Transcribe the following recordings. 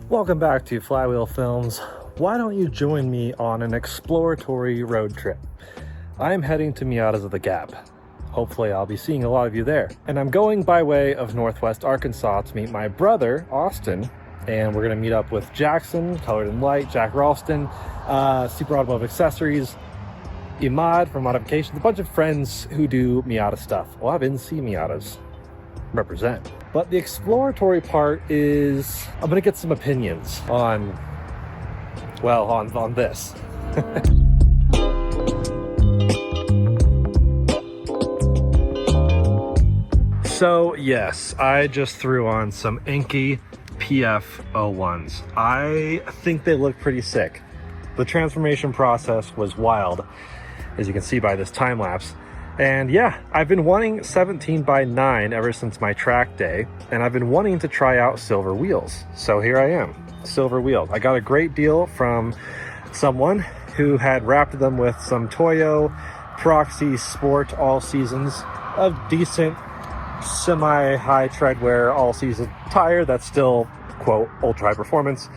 Welcome back to Flywheel Films. Why don't you join me on an exploratory road trip? I'm heading to Miatas At The Gap. Hopefully I'll be seeing a lot of you there. And I'm going by way of Northwest Arkansas to meet my brother, Austin, and we're gonna meet up with Jackson, Colored in Light, Jack Ralston, Super Automotive Accessories, Imad from Modifications, a bunch of friends who do Miata stuff. Well, I've been seeing Miatas represent. But the exploratory part is, I'm gonna get some opinions on, well, on this. So yes, I just threw on some inky PF01s. I think they look pretty sick. The transformation process was wild, as you can see by this time lapse. And yeah, I've been wanting 17x9 ever since my track day, and I've been wanting to try out silver wheels. So here I am, silver wheels. I got a great deal from someone who had wrapped them with some Toyo Proxy Sport all seasons, a decent semi-high treadwear all season tire that's still, quote, ultra high performance.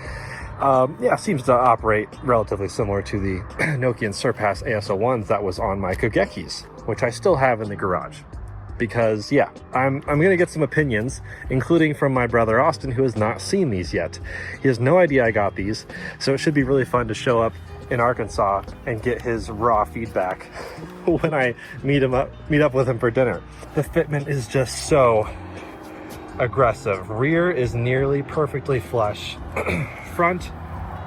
Yeah, seems to operate relatively similar to the Nokian Surpass AS01s that was on my Kogekis, which I still have in the garage. Because yeah, I'm gonna get some opinions, including from my brother Austin, who has not seen these yet. He has no idea I got these, so it should be really fun to show up in Arkansas and get his raw feedback when I meet up with him for dinner. The fitment is just so aggressive. Rear is nearly perfectly flush. Front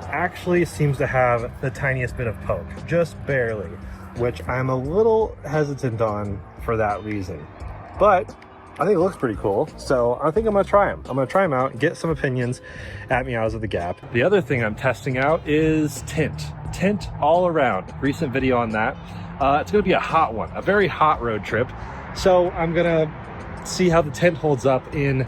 actually seems to have the tiniest bit of poke, just barely, which I'm a little hesitant on for that reason. But I think it looks pretty cool, so I think I'm gonna try them. I'm gonna try them out and get some opinions at Miatas At The Gap. The other thing I'm testing out is tint. Tint all around. Recent video on that. It's gonna be a hot one, a very hot road trip. So I'm gonna see how the tint holds up in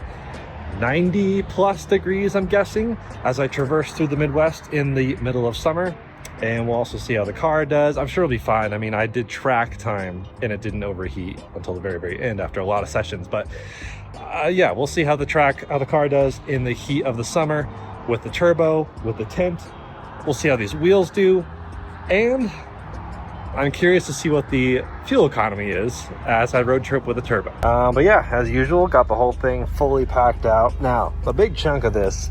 90 plus degrees, I'm guessing, as I traverse through the Midwest in the middle of summer. And we'll also see how the car does. I'm sure it'll be fine. I mean, I did track time and it didn't overheat until the very, very end after a lot of sessions. But yeah, we'll see how the car does in the heat of the summer with the turbo, with the tint. We'll see how these wheels do. And I'm curious to see what the fuel economy is as I road trip with a turbo. But yeah, as usual, got the whole thing fully packed out. Now, a big chunk of this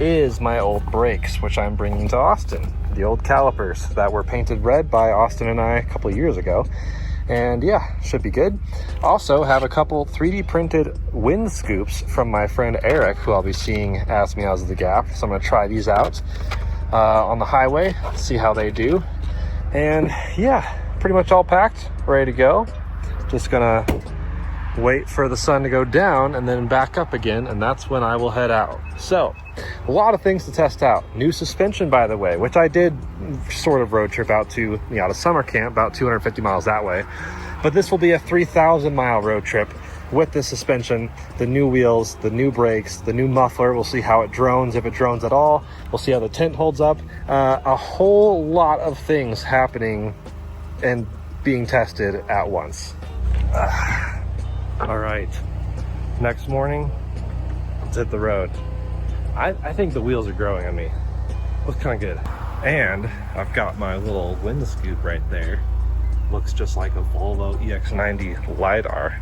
is my old brakes, which I'm bringing to Austin. The old calipers that were painted red by Austin and I a couple of years ago. And yeah, should be good. Also have a couple 3D printed wind scoops from my friend Eric, who I'll be seeing at Miatas At The Gap. So I'm gonna try these out on the highway, see how they do. And yeah, pretty much all packed, ready to go. Just gonna wait for the sun to go down and then back up again, and that's when I will head out. So a lot of things to test out. New suspension, by the way, which I did sort of road trip out to Miata Summer Camp, about 250 miles that way. But this will be a 3,000 mile road trip with the suspension, the new wheels, the new brakes, the new muffler. We'll see how it drones, if it drones at all. We'll see how the tint holds up. A whole lot of things happening and being tested at once. All right, next morning, let's hit the road. I think the wheels are growing on me. Looks kind of good. And I've got my little wind scoop right there. Looks just like a Volvo EX90 LiDAR.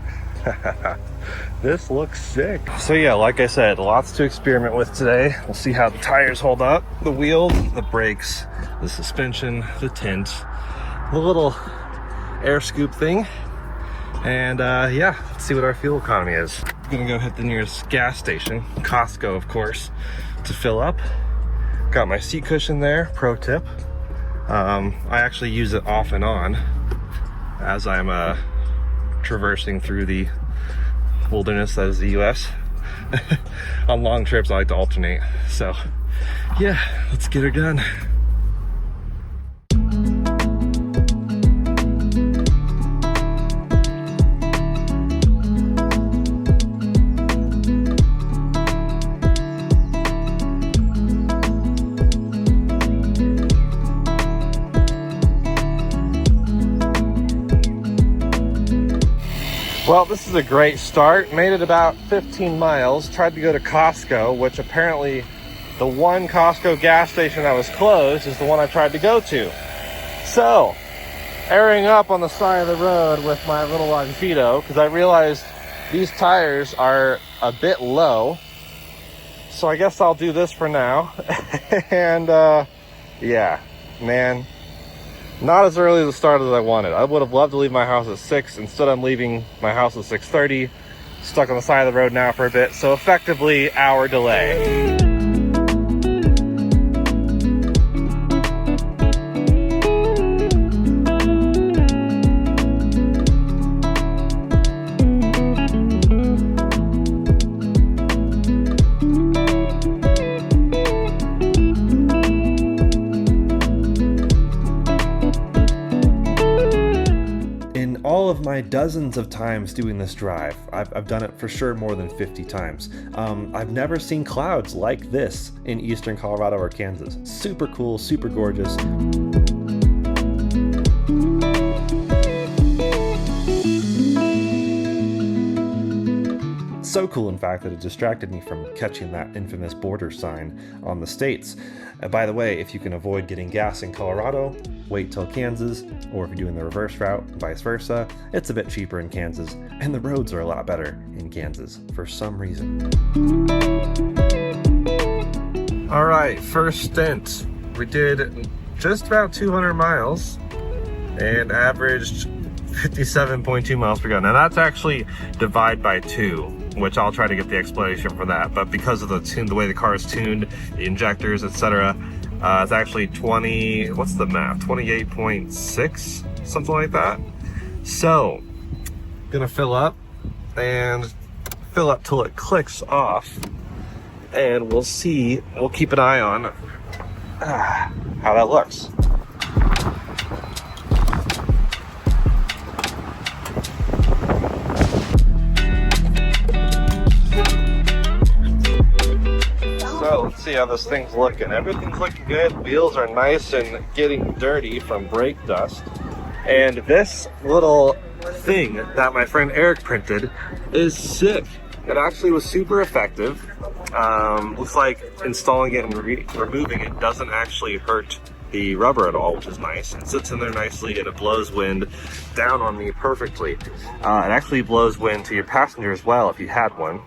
This looks sick. So yeah, like I said, lots to experiment with today. We'll see how the tires hold up, the wheels, the brakes, the suspension, the tint, the little AirScoop thing. And yeah, let's see what our fuel economy is. I'm gonna go hit the nearest gas station, Costco of course, to fill up. Got my seat cushion there, pro tip. I actually use it off and on as I'm traversing through the wilderness that is the US. On long trips I like to alternate. So yeah, let's get her done. Well, this is a great start. Made it about 15 miles. Tried to go to Costco, which apparently the one Costco gas station that was closed is the one I tried to go to. So, airing up on the side of the road with my little Unveil, because I realized these tires are a bit low. So I guess I'll do this for now. And yeah, man, not as early as the start as I wanted. I would have loved to leave my house at 6. Instead, I'm leaving my house at 6:30. Stuck on the side of the road now for a bit. So effectively, hour delay. All of my dozens of times doing this drive, I've done it for sure more than 50 times. I've never seen clouds like this in eastern Colorado or Kansas. Super cool, super gorgeous. So cool, in fact, that it distracted me from catching that infamous border sign on the states. By the way, if you can avoid getting gas in Colorado, wait till Kansas, or if you're doing the reverse route, vice versa, it's a bit cheaper in Kansas, and the roads are a lot better in Kansas for some reason. All right, first stint. We did just about 200 miles and averaged 57.2 miles per gallon. Now that's actually divide by 2, which I'll try to get the explanation for that. But because of the way the car is tuned, the injectors, etc., it's actually 28.6, something like that. So, gonna fill up and fill up till it clicks off, and we'll see. We'll keep an eye on how that looks. So let's see how this thing's looking. Everything's looking good. Wheels are nice and getting dirty from brake dust. And this little thing that my friend Eric printed is sick. It actually was super effective. Looks like installing it and removing it doesn't actually hurt the rubber at all, which is nice. It sits in there nicely and it blows wind down on me perfectly. It actually blows wind to your passenger as well if you had one.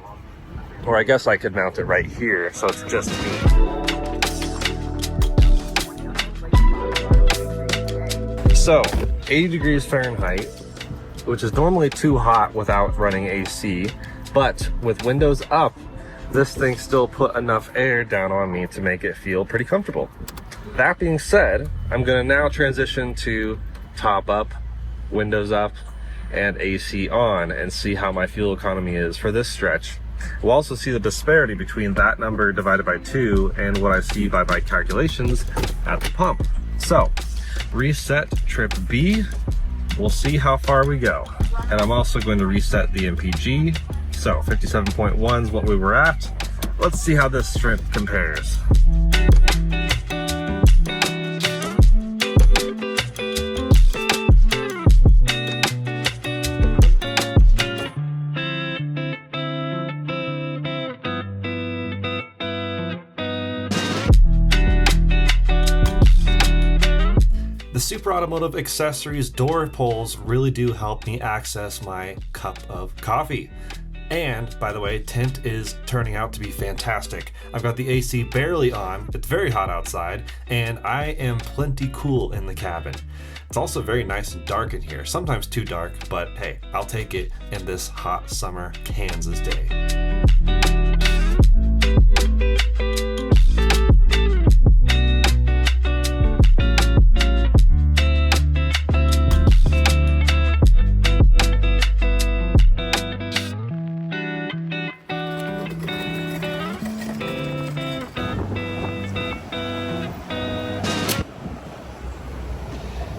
Or I guess I could mount it right here, so it's just me. So, 80 degrees Fahrenheit, which is normally too hot without running AC, but with windows up, this thing still put enough air down on me to make it feel pretty comfortable. That being said, I'm gonna now transition to top up, windows up, and AC on, and see how my fuel economy is for this stretch. We'll also see the disparity between that number divided by 2 and what I see by my calculations at the pump. So, reset trip B. We'll see how far we go. And I'm also going to reset the MPG. So, 57.1 is what we were at. Let's see how this trip compares. The Super Automotive Accessories door pulls really do help me access my cup of coffee. And, by the way, tint is turning out to be fantastic. I've got the AC barely on, it's very hot outside, and I am plenty cool in the cabin. It's also very nice and dark in here, sometimes too dark, but hey, I'll take it in this hot summer Kansas day.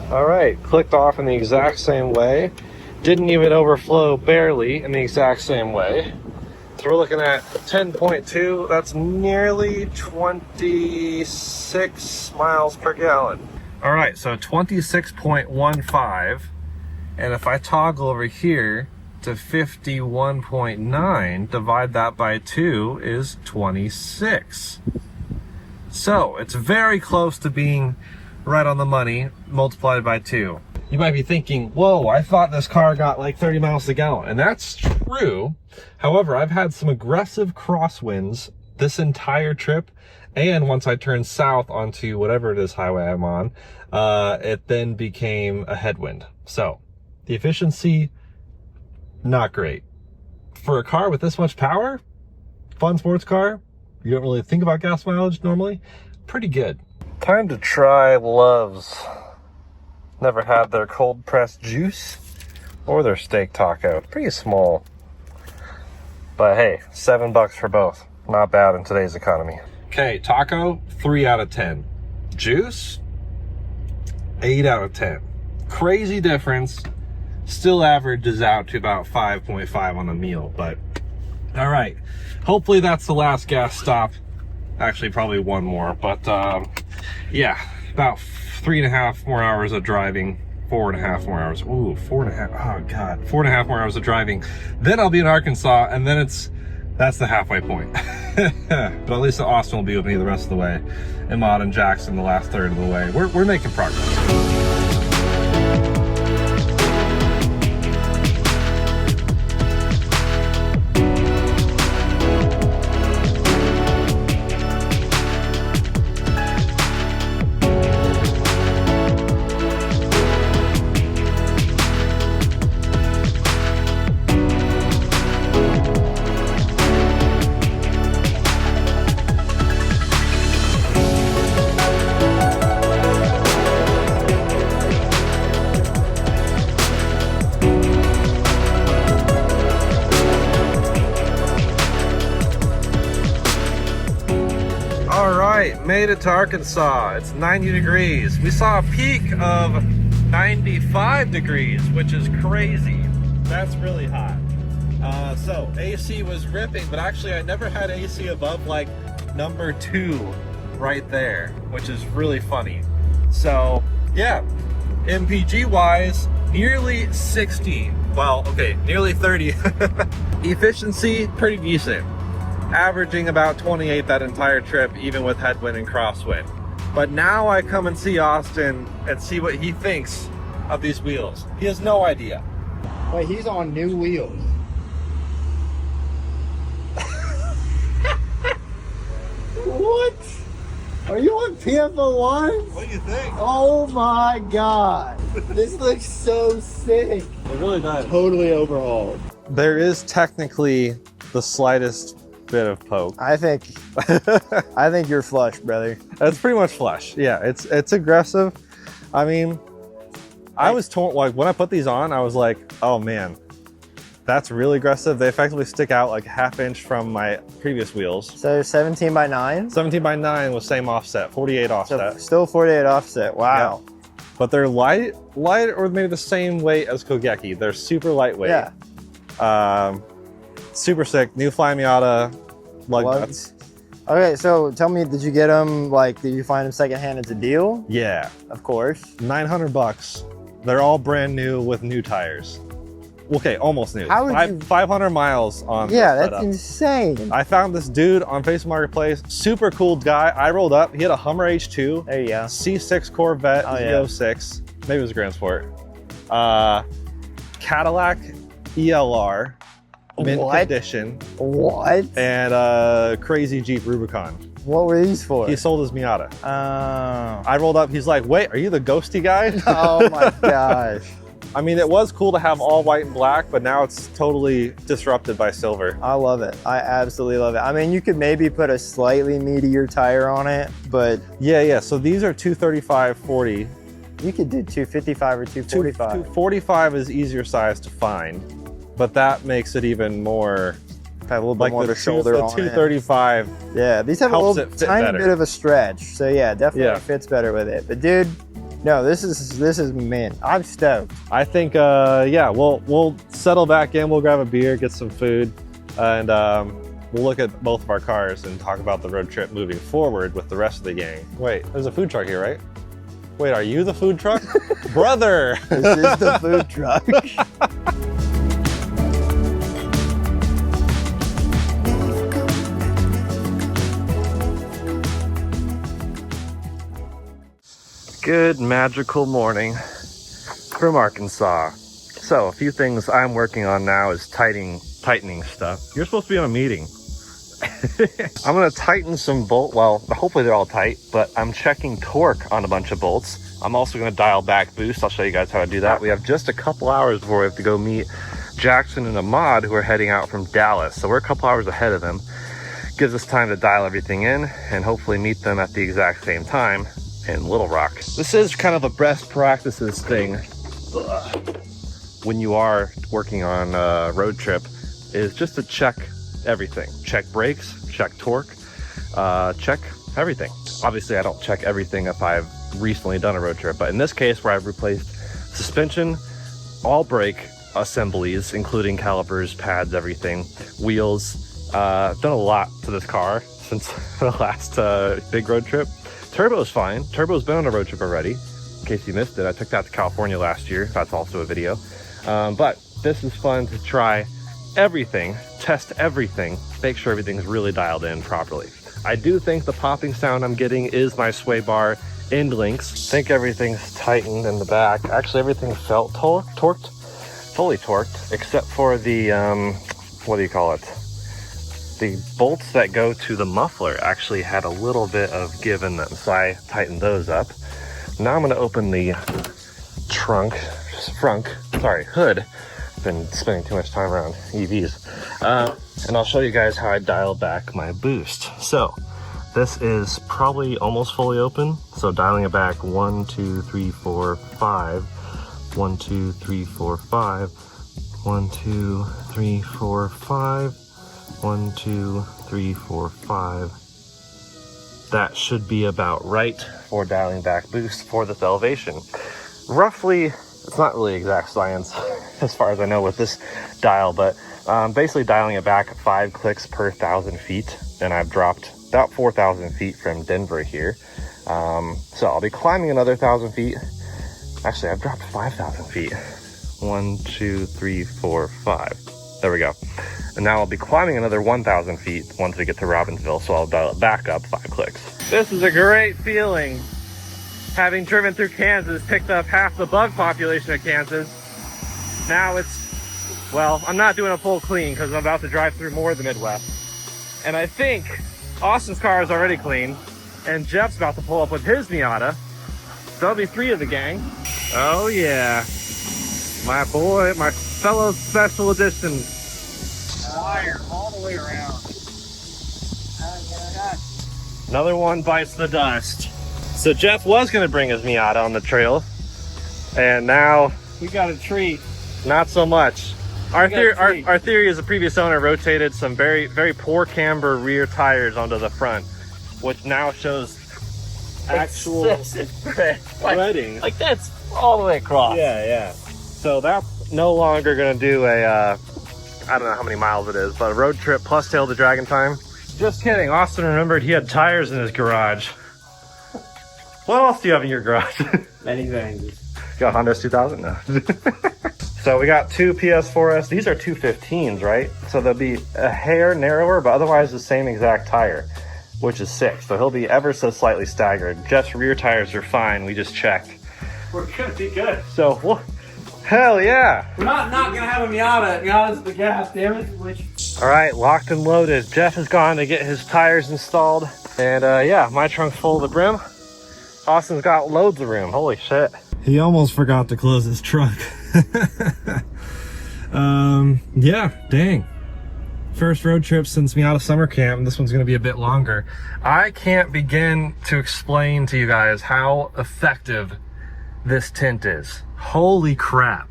All right, clicked off in the exact same way. Didn't even overflow, barely, in the exact same way. So we're looking at 10.2. That's nearly 26 miles per gallon. All right, so 26.15. And if I toggle over here to 51.9, divide that by 2 is 26. So it's very close to being right on the money, multiplied by 2. You might be thinking, whoa, I thought this car got like 30 miles a gallon. And that's true. However, I've had some aggressive crosswinds this entire trip. And once I turned south onto whatever it is highway I'm on, it then became a headwind. So the efficiency, not great. For a car with this much power, fun sports car, you don't really think about gas mileage normally, pretty good. Time to try Love's. Never had their cold pressed juice or their steak taco. Pretty small. But hey, $7 for both. Not bad in today's economy. Okay, taco, 3 out of 10. Juice, 8 out of 10. Crazy difference. Still averages out to about 5.5 on a meal, but all right. Hopefully that's the last gas stop. Actually, probably one more, but yeah, about 3.5 more hours of driving. 4.5 more hours. Ooh, 4.5. Oh God, 4.5 more hours of driving. Then I'll be in Arkansas, and then that's the halfway point. But at least Austin will be with me the rest of the way, and Maud and Jackson the last third of the way. We're making progress. Made it to Arkansas. It's 90 degrees. We saw a peak of 95 degrees, which is crazy. That's really hot. So AC was ripping, but actually I never had AC above like number 2 right there, which is really funny. So yeah, MPG wise, nearly 60. Well, okay, nearly 30. Efficiency, pretty decent. Averaging about 28 that entire trip, even with headwind and crosswind. But now I come and see Austin and see what he thinks of these wheels. He has no idea. Wait, he's on new wheels. What? Are you on PFO1? What do you think? Oh my god. This looks so sick. It really does. Totally overhauled. There is technically the slightest bit of poke. I think you're flush, brother. That's pretty much flush. Yeah, it's aggressive. I mean, I was torn, like when I put these on, I was like, oh man, that's really aggressive. They effectively stick out like a half inch from my previous wheels. So 17 by 9? 17 by 9 with same offset, 48 offset. So still 48 offset, wow. Yeah. But they're light or maybe the same weight as Kogeki. They're super lightweight. Yeah. Super sick. New Fly Miata lug nuts. Okay, so tell me, did you get them, like, did you find them secondhand as a deal? Yeah. Of course. $900. They're all brand new with new tires. Okay, almost new. How would you... 500 miles on Yeah, this that's setup. insane. I found this dude on Facebook Marketplace. Super cool guy. I rolled up. He had a Hummer H2. There you go. C6 Corvette Z06. Maybe it was a Grand Sport. Cadillac ELR. Mint condition. What? And crazy Jeep Rubicon. What were these for? He sold his Miata. Oh. I rolled up. He's like, wait, are you the ghosty guy? Oh my gosh. I mean, it was cool to have all white and black, but now it's totally disrupted by silver. I love it. I absolutely love it. I mean, you could maybe put a slightly meatier tire on it, but... Yeah. So these are 235/40. You could do 255 or 245. 245 is easier size to find, but that makes it even more... Have a little bit more of a shoulder on it. 235. Yeah, these have a little tiny bit of a stretch. So yeah, definitely fits better with it. But dude, no, this is mint. I'm stoked. I think yeah, we'll settle back in. We'll grab a beer, get some food, and we'll look at both of our cars and talk about the road trip moving forward with the rest of the gang. Wait, there's a food truck here, right? Wait, are you the food truck? Brother! This is the food truck. Good magical morning from Arkansas. So a few things I'm working on now is tightening stuff. You're supposed to be on a meeting. I'm gonna tighten some well, hopefully they're all tight, but I'm checking torque on a bunch of bolts. I'm also gonna dial back boost. I'll show you guys how to do that. We have just a couple hours before we have to go meet Jackson and Ahmad, who are heading out from Dallas. So we're a couple hours ahead of them. Gives us time to dial everything in and hopefully meet them at the exact same time in Little Rock. This is kind of a best practices thing when you are working on a road trip, is just to check everything. Check brakes, check torque, check everything. Obviously I don't check everything if I've recently done a road trip, but in this case where I've replaced suspension, all brake assemblies, including calipers, pads, everything, wheels, I've done a lot to this car since the last big road trip. Turbo's fine. Turbo's been on a road trip already. In case you missed it, I took that to California last year. That's also a video. But this is fun to try everything, test everything, make sure everything's really dialed in properly. I do think the popping sound I'm getting is my sway bar end links. I think everything's tightened in the back. Actually, everything felt torqued, fully torqued, except for the, what do you call it? The bolts that go to the muffler actually had a little bit of give in them, so I tightened those up. Now I'm gonna open the hood. Been spending too much time around EVs. And I'll show you guys how I dial back my boost. So this is probably almost fully open. So dialing it back 1, 2, 3, 4, 5. 1, 2, 3, 4, 5. 1, 2, 3, 4, 5. 1, 2, 3, 4, 5. That should be about right for dialing back boost for this elevation. Roughly, it's not really exact science as far as I know with this dial, but basically dialing it back 5 clicks per 1,000 feet. And I've dropped about 4,000 feet from Denver here. So I'll be climbing another 1,000 feet. Actually, I've dropped 5,000 feet. 1, 2, 3, 4, 5. There we go. And now I'll be climbing another 1,000 feet once we get to Robbinsville, so I'll dial it back up 5 clicks. This is a great feeling. Having driven through Kansas, picked up half the bug population of Kansas. Now it's, well, I'm not doing a full clean because I'm about to drive through more of the Midwest. And I think Austin's car is already clean, and Jeff's about to pull up with his Miata. So that'll be 3 of the gang. Oh yeah. My boy, my fellow special edition. Wire all the way around. Another one bites the dust. So Jeff was gonna bring his Miata on the trail, and now We got a treat. not so much. Our theory is the previous owner rotated some very, very poor camber rear tires onto the front, which now shows actual threading. Like that's all the way across. Yeah. So that's no longer gonna do a, I don't know how many miles it is, but a road trip plus tail to Dragon time. Just kidding. Austin remembered he had tires in his garage. What else do you have in your garage? Many things. You got Honda S2000? No. So we got 2 PS4S. These are 215s, right? So they'll be a hair narrower, but otherwise the same exact tire, which is sick. So he'll be ever so slightly staggered. Jeff's rear tires are fine. We just checked. We're gonna be good. So, well, hell yeah. We're not gonna have a Miata. Miata's the gas, damn it. All right, locked and loaded. Jeff has gone to get his tires installed. And yeah, my trunk's full to the brim. Austin's got loads of room. Holy shit. He almost forgot to close his trunk. Yeah, dang. First road trip since Miata summer camp. This one's gonna be a bit longer. I can't begin to explain to you guys how effective this tint is. Holy crap.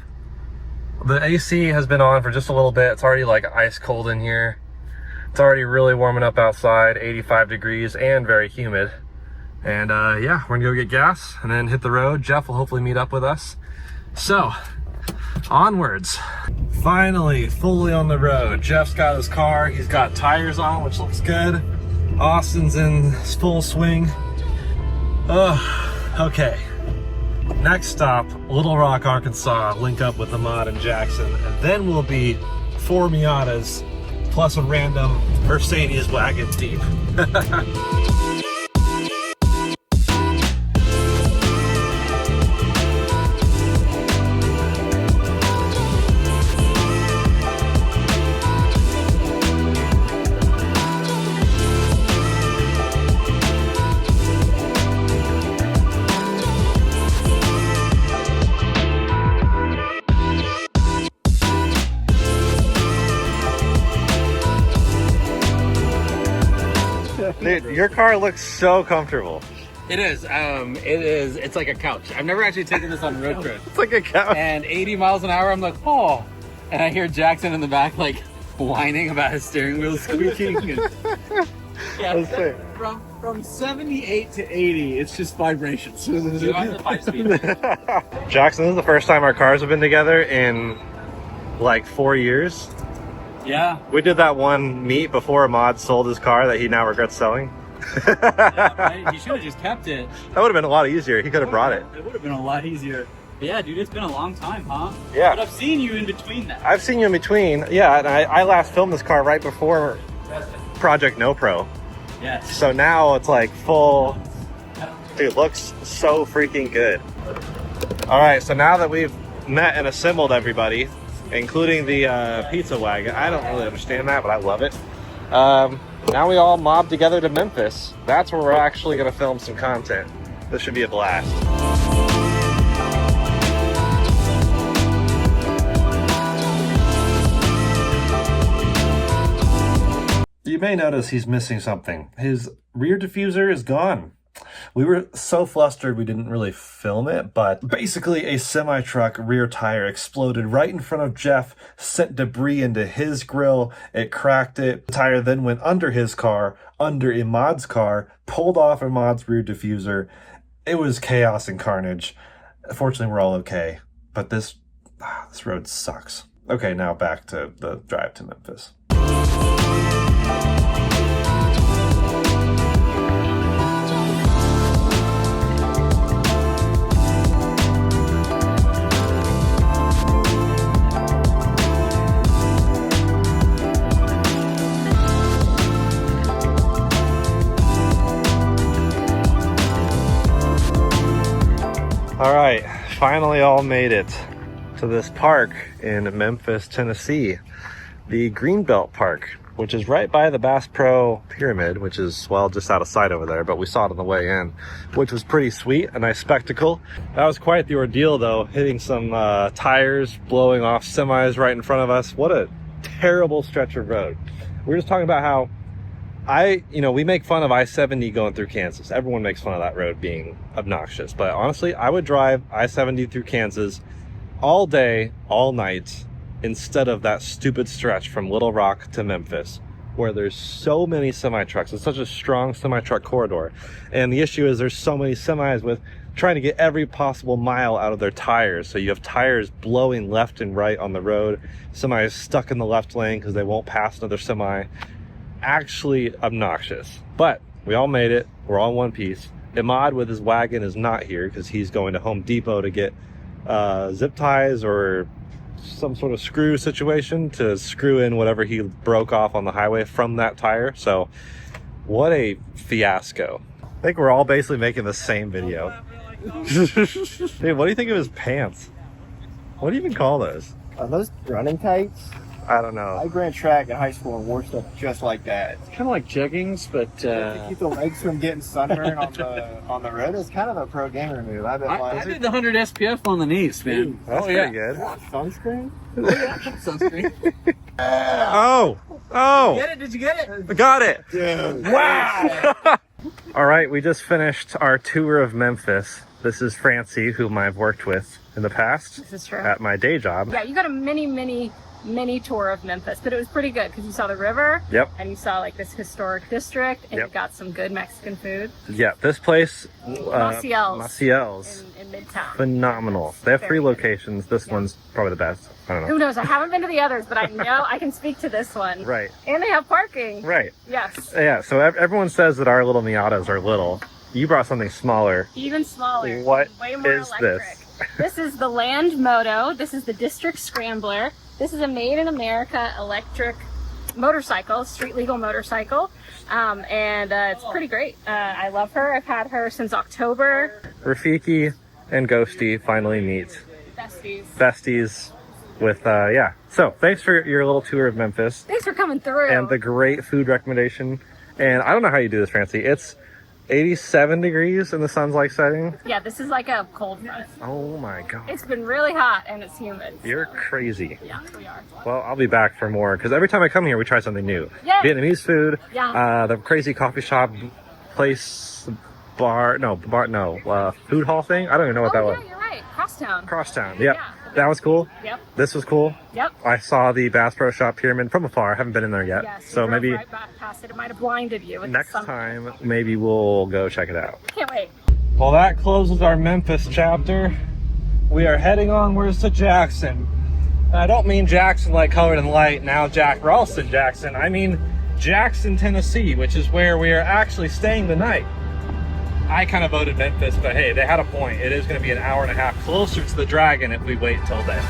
The AC has been on for just a little bit. It's already like ice cold in here. It's already really warming up outside, 85 degrees and very humid. And yeah, we're gonna go get gas and then hit the road. Jeff will hopefully meet up with us. So, onwards. Finally, fully on the road. Jeff's got his car. He's got tires on, which looks good. Austin's in full swing. Okay. Next stop, Little Rock, Arkansas. Link up with Ahmad and Jackson. And then we'll be 4 Miatas plus a random Mercedes wagon deep. Your car looks so comfortable. It is. It's like a couch. I've never actually taken this on a road trip. It's like a couch. And 80 miles an hour, I'm like, oh. And I hear Jackson in the back, like, whining about his steering wheel squeaking. Yeah, from 78 to 80, it's just vibrations. Jackson, this is the first time our cars have been together in like 4 years. Yeah. We did that one meet before Ahmad sold his car that he now regrets selling. Yeah, right? He should have just kept it. That would have been a lot easier. He could have brought it. It would have been a lot easier. But yeah, dude, it's been a long time, huh? Yeah. But I've seen you in between that. I've seen you in between. Yeah, and I last filmed this car right before Project No Pro. Yes. So now it's like full. Dude, it looks so freaking good. All right, so now that we've met and assembled everybody, including the pizza wagon, I don't really understand that, but I love it. Now we all mob together to Memphis. That's where we're actually going to film some content. This should be a blast. You may notice he's missing something. His rear diffuser is gone. We were so flustered we didn't really film it, but basically a semi-truck rear tire exploded right in front of Jeff, sent debris into his grill, it cracked it. The tire then went under his car, under Ahmad's car, pulled off Ahmad's rear diffuser. It was chaos and carnage. Fortunately, we're all okay, but this road sucks. Okay, now back to the drive to Memphis. All right, finally all made it to this park in Memphis, Tennessee, the Greenbelt Park, which is right by the Bass Pro Pyramid, which is, well, just out of sight over there, but we saw it on the way in, which was pretty sweet, a nice spectacle. That was quite the ordeal, though, hitting some tires, blowing off semis right in front of us. What a terrible stretch of road. We were just talking about how we make fun of I-70 going through Kansas. Everyone makes fun of that road being obnoxious. But honestly, I would drive I-70 through Kansas all day, all night, instead of that stupid stretch from Little Rock to Memphis, where there's so many semi-trucks. It's such a strong semi-truck corridor. And the issue is there's so many semis with trying to get every possible mile out of their tires. So you have tires blowing left and right on the road. Semis stuck in the left lane because they won't pass another semi. Actually obnoxious, but we all made it. We're all in one piece. Ahmad with his wagon is not here because he's going to Home Depot to get zip ties or some sort of screw situation to screw in whatever he broke off on the highway from that tire. So what a fiasco. I think we're all basically making the same video. Dude, what do you think of his pants? What do you even call those? Are those running tights? I don't know. I ran track in high school and wore stuff just like that. It's kind of like jeggings, but to keep the legs from getting sunburned on the road. It's kind of a pro gamer move. I did the 100 SPF on the knees, man. Ooh, that's pretty good. Sunscreen? Sunscreen. Oh! Did you get it? I got it! Dude. Wow! All right, we just finished our tour of Memphis. This is Francie, whom I've worked with in the past. This is true. At my day job. Yeah, you got a mini tour of Memphis, but it was pretty good because you saw the river. Yep. And you saw like this historic district, and yep. you got some good Mexican food. Yeah, this place, Maciel's in Midtown. Phenomenal. They have 3 locations. This one's probably the best. I don't know. Who knows? I haven't been to the others, but I know I can speak to this one. Right. And they have parking. Right. Yes. Yeah. So everyone says that our little Miatas are little. You brought something smaller. Even smaller. What way more is electric. this? This is the Land Moto. This is the District Scrambler. This is a Made in America electric motorcycle, street legal motorcycle, and it's pretty great. I love her. I've had her since October. Rafiki and Ghosty finally meet. Besties with, yeah. So thanks for your little tour of Memphis. Thanks for coming through. And the great food recommendation. And I don't know how you do this, Francie. It's 87 degrees in the sun's like setting. Yeah, this is like a cold front. Oh my god. It's been really hot and it's humid. You're crazy. Yeah, we are. Well, I'll be back for more because every time I come here we try something new. Yeah. Vietnamese food, yeah. the crazy coffee shop place food hall thing. I don't even know what that was. Yeah, you're right. Crosstown. Crosstown. Yep. Yeah. That was cool. Yep. This was cool. Yep. I saw the Bass Pro Shop pyramid from afar. I haven't been in there yet. Yes, so maybe right past it. It might have blinded you. With next time, maybe we'll go check it out. Can't wait. Well, that closes our Memphis chapter. We are heading onwards to Jackson. And I don't mean Jackson like Colored in Light, now Jack Ralston Jackson. I mean Jackson, Tennessee, which is where we are actually staying the night. I kind of voted Memphis, but hey, they had a point. It is going to be an hour and a half closer to the Dragon if we wait until then.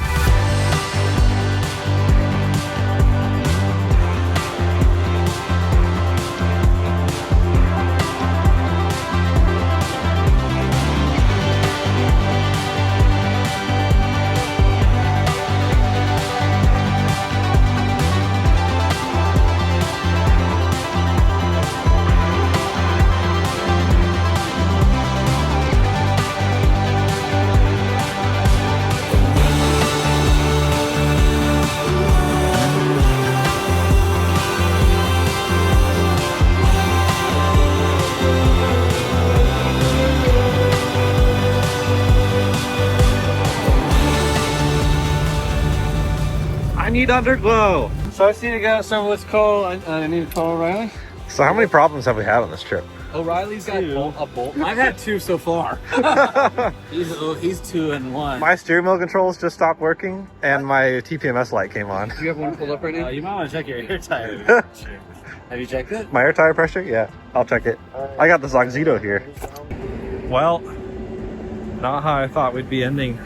I need underglow. So I see you got some. Let's call. I need to call O'Reilly. So how many problems have we had on this trip? O'Reilly's got a bolt. I've had 2 so far. he's 2 and 1. My steering wheel controls just stopped working, and my TPMS light came on. Do you have one pulled up right now? You might want to check your air tire. Have you checked it? My air tire pressure? Yeah, I'll check it. I got this Oxito here. Well, not how I thought we'd be ending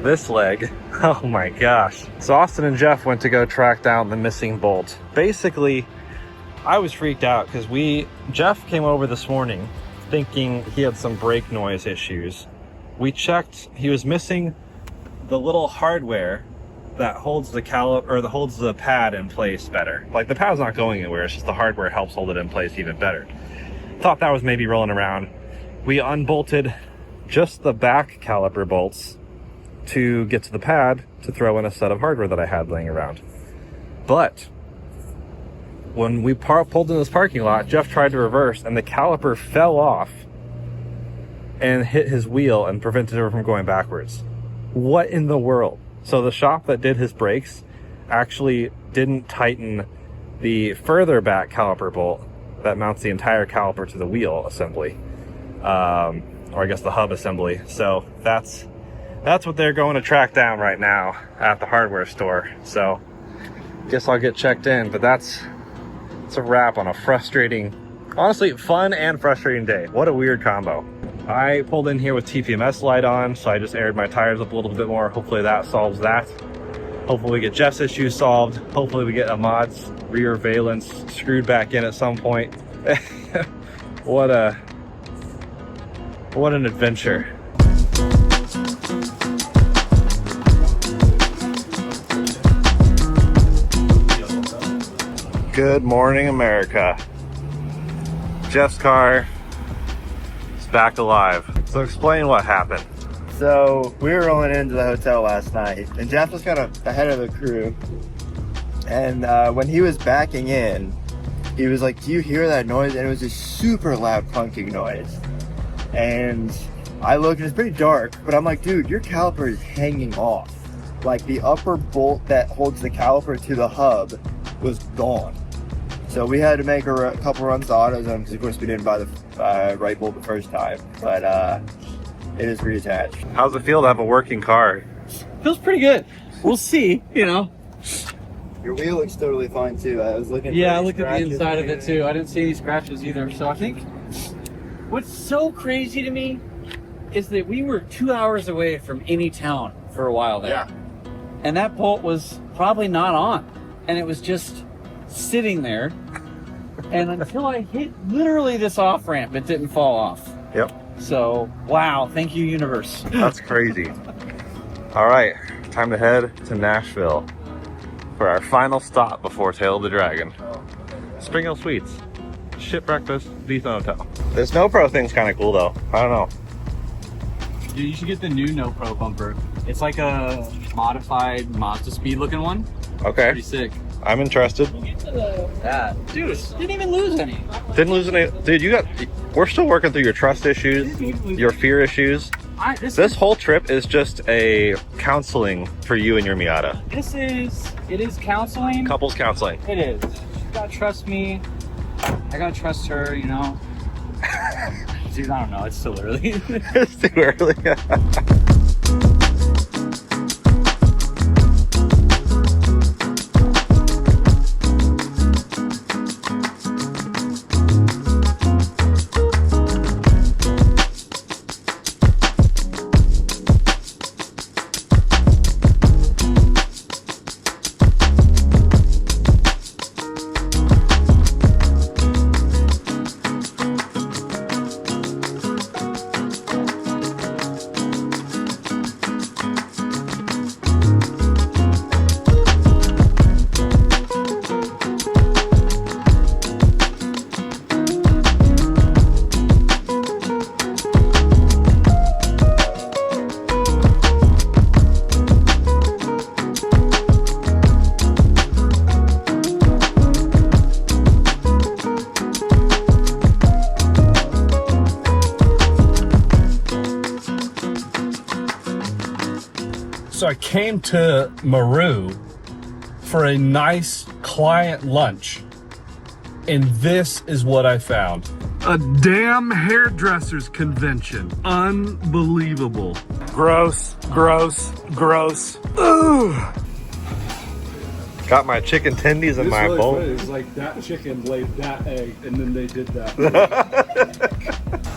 this leg. Oh my gosh. So Austin and Jeff went to go track down the missing bolt. Basically, I was freaked out because Jeff came over this morning thinking he had some brake noise issues. We checked, he was missing the little hardware that holds the caliper, or that holds the pad in place better. Like, the pad's not going anywhere, it's just the hardware helps hold it in place even better. Thought that was maybe rolling around. We unbolted just the back caliper bolts to get to the pad to throw in a set of hardware that I had laying around. But when we pulled in this parking lot, Jeff tried to reverse and the caliper fell off and hit his wheel and prevented it from going backwards. What in the world? So the shop that did his brakes actually didn't tighten the further back caliper bolt that mounts the entire caliper to the wheel assembly, or I guess the hub assembly. So that's what they're going to track down right now at the hardware store. So guess I'll get checked in, but it's a wrap on a frustrating, honestly fun and frustrating day. What a weird combo. I pulled in here with TPMS light on, so I just aired my tires up a little bit more. Hopefully that solves that. Hopefully we get Jeff's issue solved. Hopefully we get Ahmad's rear valence screwed back in at some point. What an adventure. Good morning, America. Jeff's car is back alive. So explain what happened. So we were rolling into the hotel last night, and Jeff was kind of ahead of the crew. And when he was backing in, he was like, "Do you hear that noise?" And it was a super loud clunking noise. And I looked, and it's pretty dark, but I'm like, "Dude, your caliper is hanging off. Like, the upper bolt that holds the caliper to the hub was gone." So we had to make a couple runs to AutoZone because, of course, we didn't buy the right bolt the first time. But it is reattached. How's it feel to have a working car? Feels pretty good. We'll see, you know. Your wheel looks totally fine too. I was looking. Yeah, I looked at the inside of it too. I didn't see any scratches either. So I think what's so crazy to me is that we were 2 hours away from any town for a while there. Yeah. And that bolt was probably not on. And it was just sitting there. And until I hit literally this off ramp, it didn't fall off. Yep. So, wow. Thank you, universe. That's crazy. All right, time to head to Nashville for our final stop before Tail of the Dragon. Spring Hill Suites. Ship breakfast, decent hotel. This No Pro thing's kind of cool though. I don't know. Dude, you should get the new No Pro bumper. It's like a modified Mazda Speed looking one. Okay. Pretty sick. I'm interested. Yeah, dude, didn't even lose any. Didn't lose any. Dude, we're still working through your trust issues, your fear issues. This whole trip is just a counseling for you and your Miata. It is counseling. Couples counseling. It is. You gotta trust me. I gotta trust her, you know. Dude, I don't know, it's still early. It's too early. So I came to Maru for a nice client lunch, and this is what I found. A damn hairdresser's convention. Unbelievable. Gross, gross, gross. Ugh. Got my chicken tendies in my bowl. It's like that chicken laid that egg, and then they did that.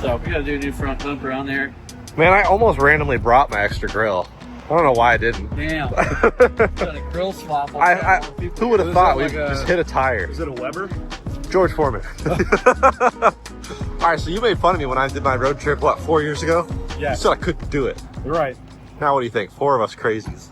So we gotta do a new front bumper on there. Man, I almost randomly brought my extra grill. I don't know why I didn't. Damn. Got a grill swap. Who would have thought we just hit a tire? Is it a Weber? George Foreman. All right, so you made fun of me when I did my road trip, what, 4 years ago? Yeah. You said I couldn't do it. You're right. Now what do you think? 4 of us crazies.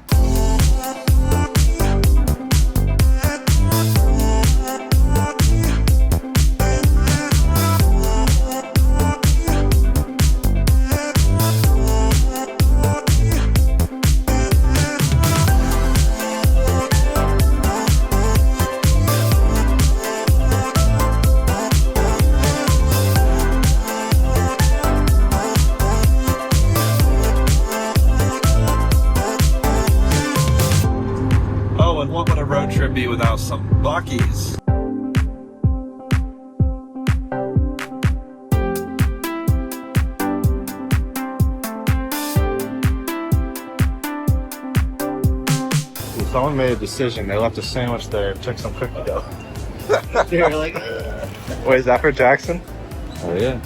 And what would a road trip be without some Buc-ee's? Someone made a decision. They left a sandwich there and took some cookie dough. They're like, wait, is that for Jackson? oh yeah.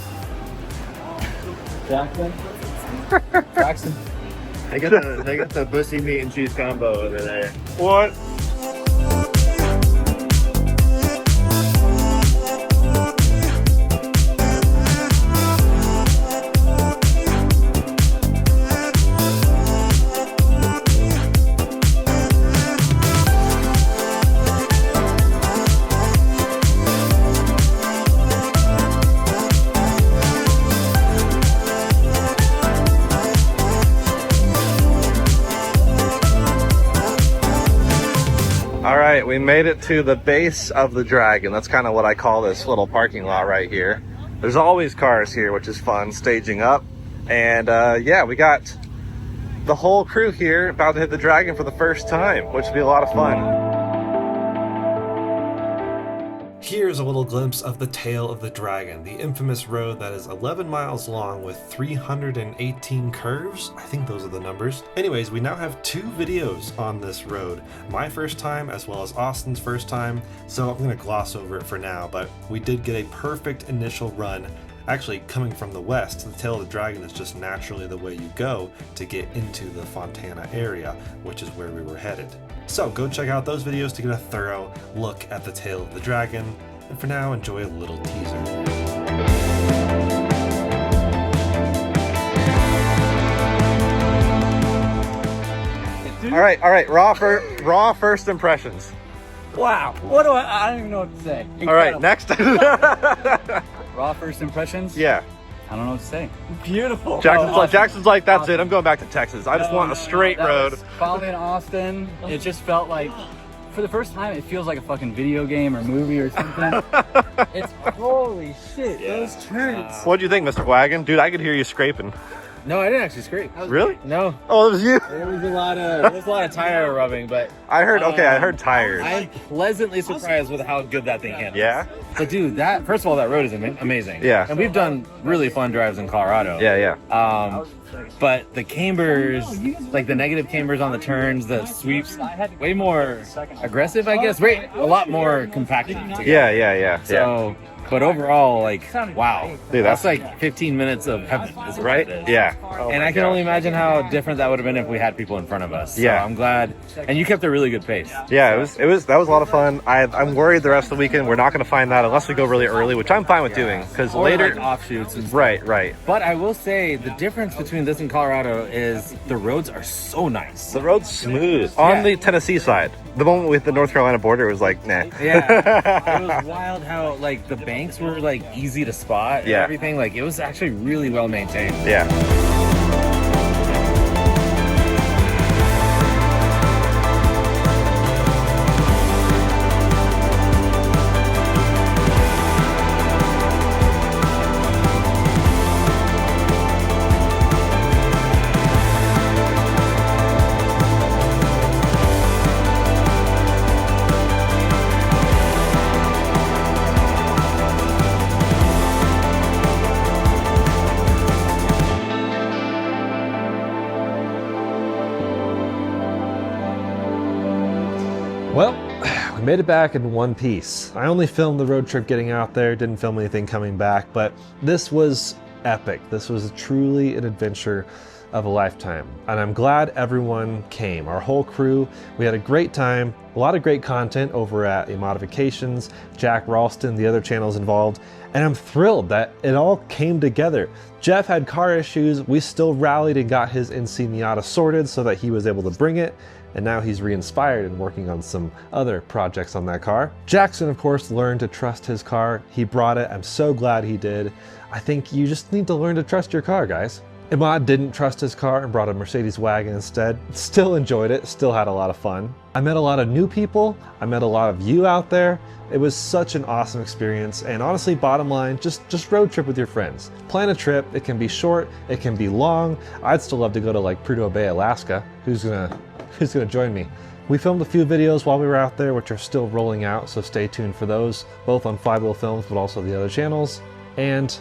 Jackson. They got the bussy meat and cheese combo over there. What? All right, we made it to the base of the Dragon. That's kind of what I call this little parking lot right here. There's always cars here, which is fun, staging up. And yeah, we got the whole crew here about to hit the Dragon for the first time, which will be a lot of fun. Here's a little glimpse of the tail of the Dragon, the infamous road that is 11 miles long with 318 curves. I think those are the numbers. Anyways, we now have 2 videos on this road. My first time as well as Austin's first time, so I'm gonna gloss over it for now, but we did get a perfect initial run. Actually, coming from the west, the tail of the Dragon is just naturally the way you go to get into the Fontana area, which is where we were headed. So go check out those videos to get a thorough look at the tail of the Dragon. And for now, enjoy a little teaser. All right, raw first impressions. Wow. What do I don't even know what to say. Incredible. All right, next. Raw first impressions? Yeah. I don't know what to say. Beautiful. Jackson's like, that's it. I'm going back to Texas. I just want a straight road. Finally in Austin, it just felt like for the first time, it feels like a fucking video game or movie or something. It's holy shit, those turns. What'd you think, Mr. Wagon? Dude, I could hear you scraping. No, I didn't actually scrape. Really? No. Oh, it was you. There was a lot of tire rubbing, but I heard. Okay, I heard tires. I'm pleasantly surprised with how good that thing handles. Yeah. But dude, first of all, that road is amazing. Yeah. And we've done really fun drives in Colorado. Yeah. But the cambers, like the negative cambers on the turns, the sweeps, way more aggressive, I guess. A lot more compacted. Yeah. So, but overall, like, wow. Dude, that's like 15 minutes of heaven, is what it is. Yeah. And I can only imagine how different that would have been if we had people in front of us. So Yeah. I'm glad. And you kept a really good pace. Yeah, that was a lot of fun. I'm worried the rest of the weekend we're not going to find that unless we go really early, which I'm fine with doing because Or later like offshoots and stuff. Right. But I will say the difference between this and Colorado is the roads are so nice. The road's smooth on the Tennessee side. The moment with the North Carolina border was like, nah. Yeah, it was wild how like the banks were like easy to spot and everything. Like it was actually really well maintained. Yeah. Well, we made it back in one piece. I only filmed the road trip getting out there, didn't film anything coming back, but this was epic. This was truly an adventure of a lifetime. And I'm glad everyone came. Our whole crew, we had a great time, a lot of great content over at Modifications, Jack Ralston, the other channels involved, and I'm thrilled that it all came together. Jeff had car issues, we still rallied and got his NC Miata sorted so that he was able to bring it, and now he's re-inspired and working on some other projects on that car. Jackson, of course, learned to trust his car. He brought it, I'm so glad he did. I think you just need to learn to trust your car, guys. Imad didn't trust his car and brought a Mercedes wagon instead. Still enjoyed it, still had a lot of fun. I met a lot of new people, I met a lot of you out there. It was such an awesome experience, and honestly, bottom line, just road trip with your friends. Plan a trip, it can be short, it can be long. I'd still love to go to like Prudhoe Bay, Alaska. Who's gonna join me? We filmed a few videos while we were out there, which are still rolling out, so stay tuned for those, both on Flywheel Films, but also the other channels. And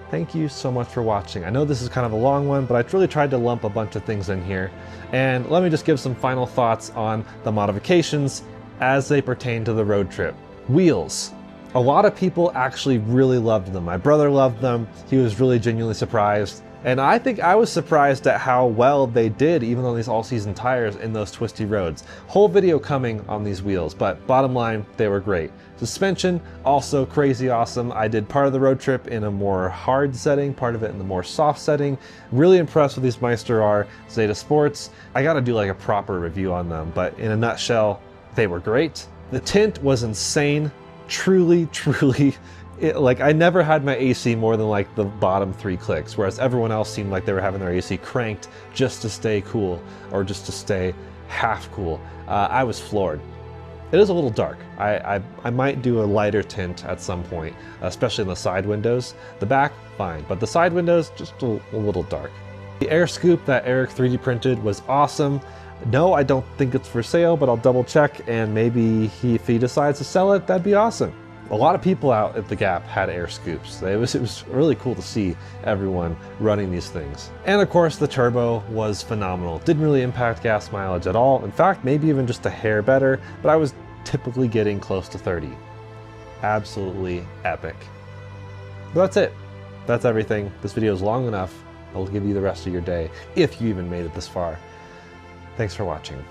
thank you so much for watching. I know this is kind of a long one, but I really tried to lump a bunch of things in here. And let me just give some final thoughts on the modifications as they pertain to the road trip. Wheels. A lot of people actually really loved them. My brother loved them. He was really genuinely surprised. And I think I was surprised at how well they did, even on these all-season tires in those twisty roads. Whole video coming on these wheels, but bottom line, they were great. Suspension, also crazy awesome. I did part of the road trip in a more hard setting, part of it in the more soft setting. Really impressed with these Meister R Zeta Sports. I gotta do like a proper review on them, but in a nutshell, they were great. The tint was insane. Truly, like I never had my AC more than like the bottom 3 clicks, whereas everyone else seemed like they were having their AC cranked just to stay cool or just to stay half cool. I was floored. It is a little dark. I might do a lighter tint at some point, especially in the side windows. The back, fine, but the side windows, just a little dark. The AirScoop that Eric 3D printed was awesome. No, I don't think it's for sale, but I'll double check, and maybe if he decides to sell it, that'd be awesome. A lot of people out at the Gap had AirScoops. It was really cool to see everyone running these things. And of course, the turbo was phenomenal. Didn't really impact gas mileage at all. In fact, maybe even just a hair better, but I was typically getting close to 30. Absolutely epic. But that's it. That's everything. This video is long enough. I'll give you the rest of your day, if you even made it this far. Thanks for watching.